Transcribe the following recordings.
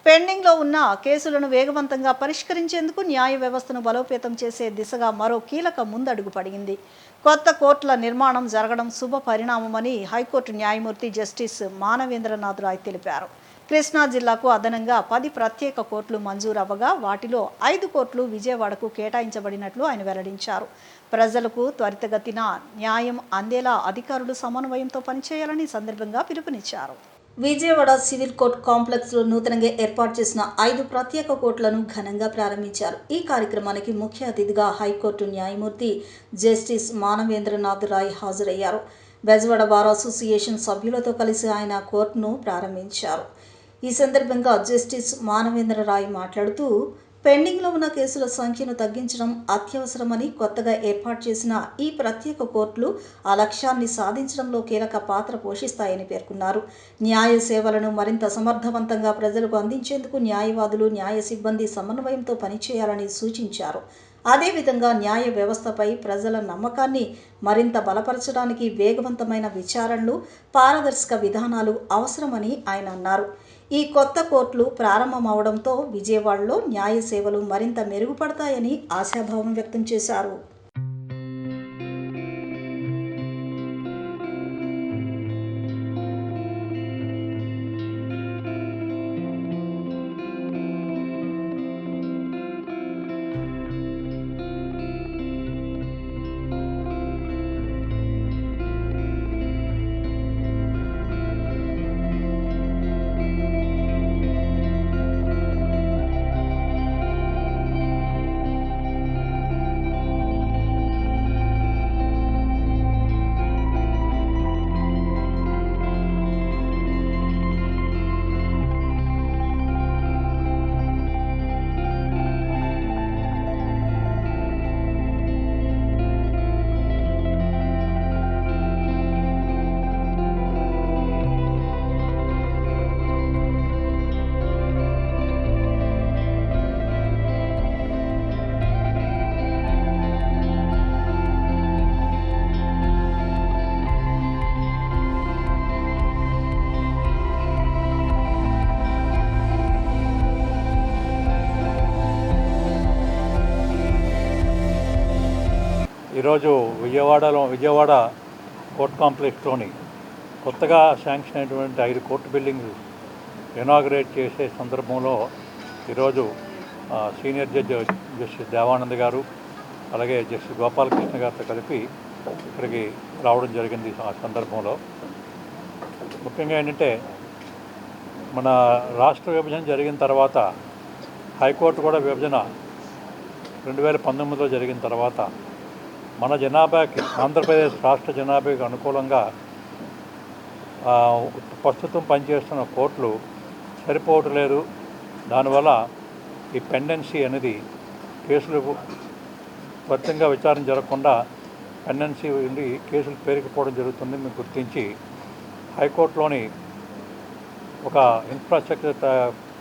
పెండింగ్లో ఉన్న కేసులను వేగవంతంగా పరిష్కరించేందుకు న్యాయ వ్యవస్థను బలోపేతం చేసే దిశగా మరో కీలక ముందడుగు పడింది. కొత్త కోర్టుల నిర్మాణం జరగడం శుభ పరిణామమని హైకోర్టు న్యాయమూర్తి జస్టిస్ మానవేంద్రనాథ్ రాయ్ తెలిపారు. కృష్ణా జిల్లాకు అదనంగా 10 ప్రత్యేక కోర్టులు మంజూరవ్వగా వాటిలో 5 కోర్టులు విజయవాడకు కేటాయించబడినట్లు ఆయన వెల్లడించారు. ప్రజలకు త్వరితగతిన న్యాయం అందేలా అధికారులు సమన్వయంతో పనిచేయాలని సందర్భంగా పిలుపునిచ్చారు. విజయవాడ సివిల్ కోర్టు కాంప్లెక్స్లో నూతనంగా ఏర్పాటు చేసిన 5 ప్రత్యేక కోర్టులను ఘనంగా ప్రారంభించారు. ఈ కార్యక్రమానికి ముఖ్య అతిథిగా హైకోర్టు న్యాయమూర్తి జస్టిస్ మానవేంద్రనాథ్ రాయ్ హాజరయ్యారు. బెజవాడ బార్ అసోసియేషన్ సభ్యులతో కలిసి ఆయన కోర్టును ప్రారంభించారు. ఈ సందర్భంగా జస్టిస్ మానవేంద్ర రాయ్ మాట్లాడుతూ, పెండింగ్లో ఉన్న కేసుల సంఖ్యను తగ్గించడం అత్యవసరమని, కొత్తగా ఏర్పాటు చేసిన ఈ ప్రత్యేక కోర్టులు ఆ లక్ష్యాన్ని సాధించడంలో కీలక పాత్ర పోషిస్తాయని పేర్కొన్నారు. న్యాయ సేవలను మరింత సమర్థవంతంగా ప్రజలకు అందించేందుకు న్యాయవాదులు, న్యాయ సిబ్బంది సమన్వయంతో పనిచేయాలని సూచించారు. అదేవిధంగా న్యాయ వ్యవస్థపై ప్రజల నమ్మకాన్ని మరింత బలపరచడానికి వేగవంతమైన విచారణలు, పారదర్శక విధానాలు అవసరమని ఆయన అన్నారు. ఈ కొత్త కోర్టులు ప్రారంభమవడంతో విజయవాడలో న్యాయ సేవలు మరింత మెరుగుపడతాయని ఆశాభావం వ్యక్తం చేశారు. ఈరోజు విజయవాడ కోర్ట్ కాంప్లెక్స్లోని కొత్తగా శాంక్షన్ అయినటువంటి 5 కోర్టు బిల్డింగ్స్ ఇనాగ్రేట్ చేసే సందర్భంలో ఈరోజు సీనియర్ జడ్జి జస్టిస్ దేవానంద్ గారు, అలాగే జస్టిస్ గోపాలకృష్ణ గారితో కలిపి ఇక్కడికి రావడం జరిగింది. ఆ సందర్భంలో ముఖ్యంగా ఏంటంటే, మన రాష్ట్ర విభజన జరిగిన తర్వాత హైకోర్టు కూడా విభజన 2019లో జరిగిన తర్వాత మన జనాభాకి, ఆంధ్రప్రదేశ్ రాష్ట్ర జనాభాకి అనుకూలంగా ప్రస్తుతం పనిచేస్తున్న కోర్టులు సరిపోవట్లేదు. దానివల్ల ఈ పెండెన్సీ అనేది కేసులు త్వరితంగా విచారణ జరగకుండా పెండెన్సీ ఉండి కేసులు పేరుకుపోవడం జరుగుతుంది. మేము గుర్తించి హైకోర్టులోని ఒక ఇన్ఫ్రాస్ట్రక్చర్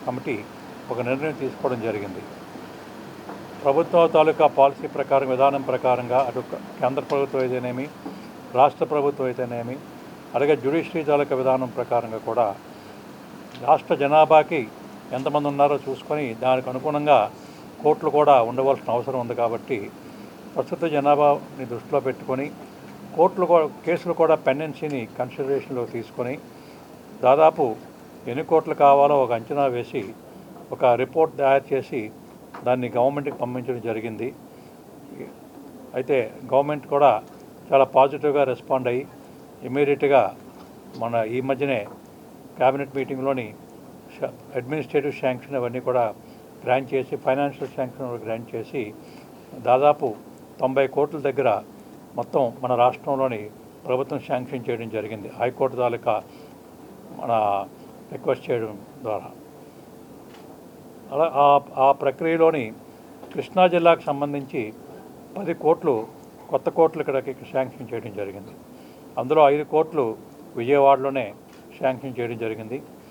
కమిటీ ఒక నిర్ణయం తీసుకోవడం జరిగింది. ప్రభుత్వం తాలూకా పాలసీ ప్రకారం, విధానం ప్రకారంగా అటు కేంద్ర ప్రభుత్వం అయితేనేమి, రాష్ట్ర ప్రభుత్వం అయితేనేమి, అలాగే జ్యుడిషియరీ తాలూకా విధానం ప్రకారంగా కూడా రాష్ట్ర జనాభాకి ఎంతమంది ఉన్నారో చూసుకొని దానికి అనుగుణంగా కోర్టులు కూడా ఉండవలసిన అవసరం ఉంది. కాబట్టి ప్రస్తుత జనాభాని దృష్టిలో పెట్టుకొని కోర్టులు కేసులు కూడా పెండెన్సీని కన్సిడరేషన్లో తీసుకొని దాదాపు ఎన్ని కోట్లు కావాలో ఒక అంచనా వేసి ఒక రిపోర్ట్ తయారు చేసి దాన్ని గవర్నమెంట్కి పంపించడం జరిగింది. అయితే గవర్నమెంట్ కూడా చాలా పాజిటివ్గా రెస్పాండ్ అయ్యి ఇమీడియట్గా మన ఈ మధ్యనే క్యాబినెట్ మీటింగ్లోని అడ్మినిస్ట్రేటివ్ శాంక్షన్ అవన్నీ కూడా గ్రాంట్ చేసి, ఫైనాన్షియల్ శాంక్షన్ గ్రాంట్ చేసి దాదాపు 90 కోట్ల దగ్గర మొత్తం మన రాష్ట్రంలోని ప్రభుత్వం శాంక్షన్ చేయడం జరిగింది, హైకోర్టు తాలూకా మన రిక్వెస్ట్ చేయడం ద్వారా. అలా ఆ ప్రక్రియలోని కృష్ణా జిల్లాకు సంబంధించి 10 కోట్లు కొత్త కోర్టులు ఇక్కడికి శాంక్షన్ చేయడం జరిగింది. అందులో 5 కోట్లు విజయవాడలోనే శాంక్షన్ చేయడం జరిగింది.